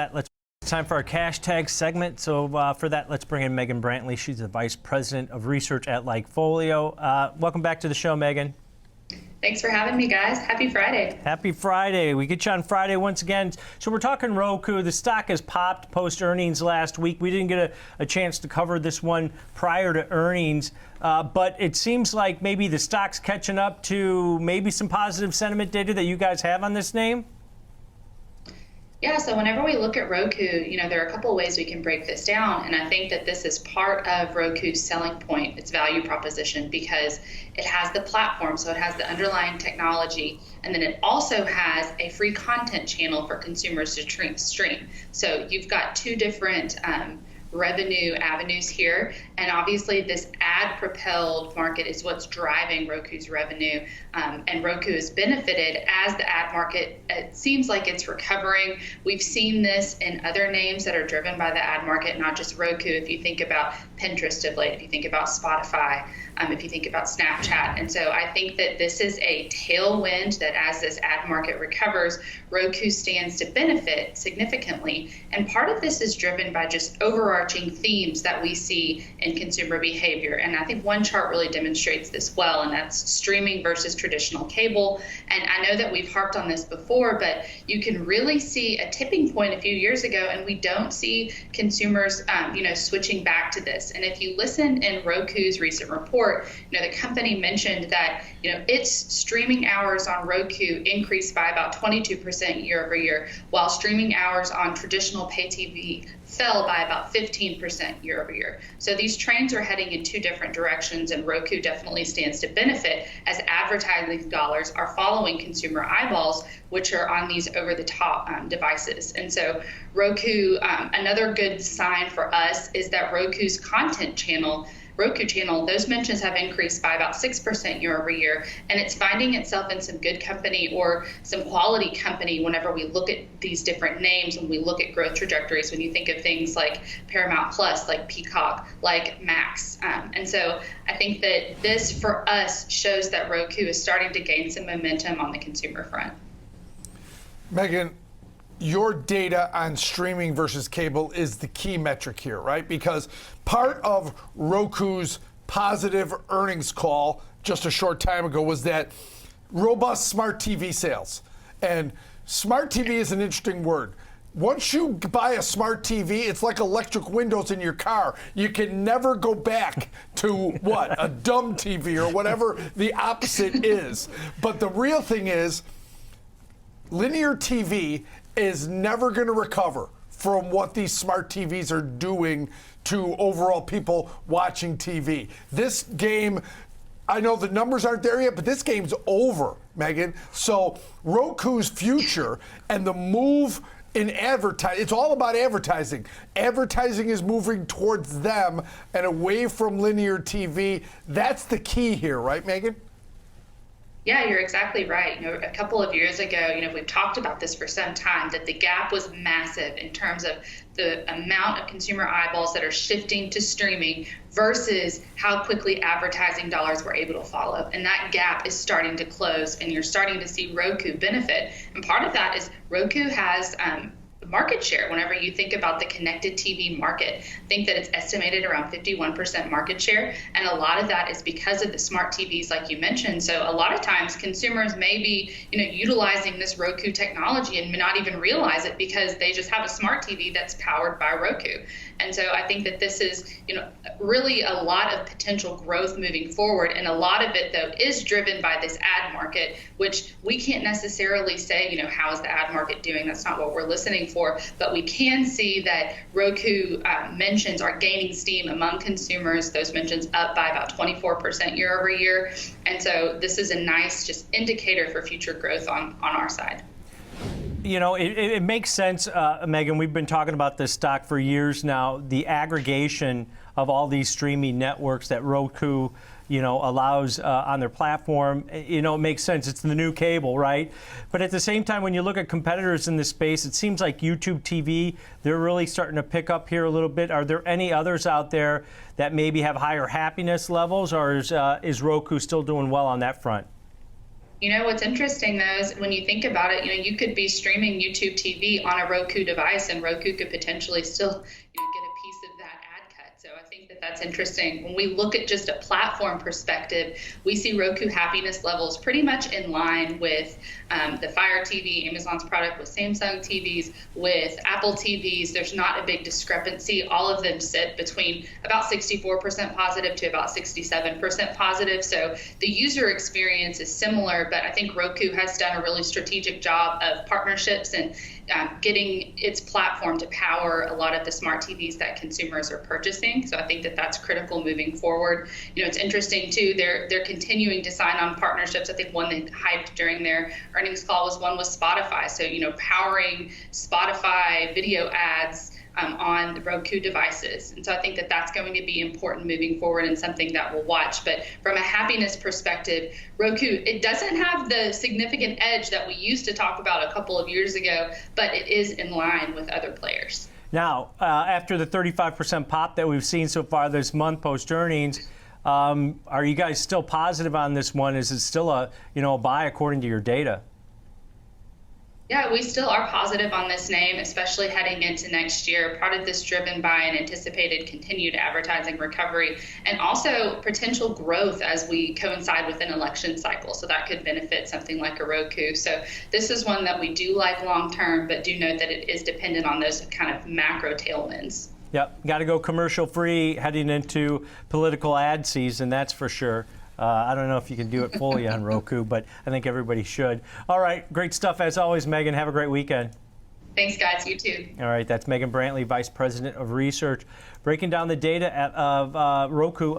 It's time for our cash tag segment. So for that, let's bring in Megan Brantley. She's the Vice President of Research at Likefolio. Welcome back to the show, Megan. Thanks for having me, guys. Happy Friday. Happy Friday. We get you on Friday once again. So we're talking Roku. The stock has popped post-earnings last week. We didn't get a chance to cover this one prior to earnings, but it seems like maybe the stock's catching up to maybe some positive sentiment data that you guys have on this name. Yeah, so whenever we look at Roku, there are a couple of ways we can break this down, and I think that this is part of Roku's selling point, its value proposition, because it has the platform, so it has the underlying technology, and then it also has a free content channel for consumers to stream. So you've got two different revenue avenues here, and obviously this ad-propelled market is what's driving Roku's revenue, and Roku has benefited as the ad market, it seems like it's recovering. We've seen this in other names that are driven by the ad market, not just Roku. If you think about Pinterest of late, if you think about Spotify, if you think about Snapchat. And so I think that this is a tailwind that as this ad market recovers, Roku stands to benefit significantly. And part of this is driven by just overarching themes that we see in consumer behavior. And I think one chart really demonstrates this well, and that's streaming versus traditional cable. And I know that we've harped on this before, but you can really see a tipping point a few years ago, and we don't see consumers, switching back to this. And if you listen in Roku's recent report, the company mentioned that, its streaming hours on Roku increased by about 22% year over year, while streaming hours on traditional pay TV fell by about 15% year over year. So these trends are heading in two different directions, and Roku definitely stands to benefit as advertising dollars are following consumer eyeballs, which are on these over-the-top devices. And so Roku, another good sign for us is that Roku's Roku channel, those mentions have increased by about 6% year over year, and it's finding itself in some good company or some quality company whenever we look at these different names, when we look at growth trajectories, when you think of things like Paramount Plus, like Peacock, like Max. And so I think that this, for us, shows that Roku is starting to gain some momentum on the consumer front. Megan, your data on streaming versus cable is the key metric here, right? Because part of Roku's positive earnings call just a short time ago was that robust smart TV sales. And smart TV is an interesting word. Once you buy a smart TV, it's like electric windows in your car. You can never go back to what? A dumb TV or whatever the opposite is. But the real thing is, linear TV is never going to recover from what these smart TVs are doing to overall people watching TV. This game, I know the numbers aren't there yet, but this game's over, Megan. So Roku's future and the move in advertising, it's all about advertising. Advertising is moving towards them and away from linear TV. That's the key here, right, Megan? Yeah, you're exactly right. A couple of years ago, we've talked about this for some time, that the gap was massive in terms of the amount of consumer eyeballs that are shifting to streaming versus how quickly advertising dollars were able to follow. And that gap is starting to close, and you're starting to see Roku benefit. And part of that is Roku has market share. Whenever you think about the connected TV market, think that it's estimated around 51% market share, and a lot of that is because of the smart TVs, like you mentioned. So a lot of times consumers may be, utilizing this Roku technology and may not even realize it because they just have a smart TV that's powered by Roku. And so I think that this is, really a lot of potential growth moving forward, and a lot of it, though, is driven by this ad market, which we can't necessarily say, how is the ad market doing? That's not what we're listening for, but we can see that Roku mentions are gaining steam among consumers. Those mentions up by about 24% year over year. And so this is a nice just indicator for future growth on our side. It makes sense, Megan. We've been talking about this stock for years now. The aggregation of all these streaming networks that Roku, allows on their platform, it makes sense. It's the new cable, right? But at the same time, when you look at competitors in this space, it seems like YouTube TV, they're really starting to pick up here a little bit. Are there any others out there that maybe have higher happiness levels, or is Roku still doing well on that front? You know, what's interesting though is when you think about it, you could be streaming YouTube TV on a Roku device, and Roku could potentially still, get a piece of that ad cut. So I think that that's interesting. When we look at just a platform perspective, we see Roku happiness levels pretty much in line with the Fire TV, Amazon's product, with Samsung TVs, with Apple TVs. There's not a big discrepancy. All of them sit between about 64% positive to about 67% positive. So the user experience is similar, but I think Roku has done a really strategic job of partnerships and getting its platform to power a lot of the smart TVs that consumers are purchasing. So I think that that's critical moving forward. It's interesting too, they're continuing to sign on partnerships. I think one they hyped during their earnings call was one with Spotify. So, powering Spotify video ads on the Roku devices. And so I think that that's going to be important moving forward and something that we'll watch. But from a happiness perspective, Roku, it doesn't have the significant edge that we used to talk about a couple of years ago, but it is in line with other players. Now, after the 35% pop that we've seen so far this month post-earnings, are you guys still positive on this one? Is it still a buy according to your data? Yeah, we still are positive on this name, especially heading into next year. Part of this driven by an anticipated continued advertising recovery and also potential growth as we coincide with an election cycle. So that could benefit something like a Roku. So this is one that we do like long term, but do note that it is dependent on those kind of macro tailwinds. Yep, got to go commercial free heading into political ad season, that's for sure. I don't know if you can do it fully on Roku, but I think everybody should. All right, great stuff as always, Megan. Have a great weekend. Thanks, guys. You too. All right, that's Megan Brantley, Vice President of Research, breaking down the data of Roku.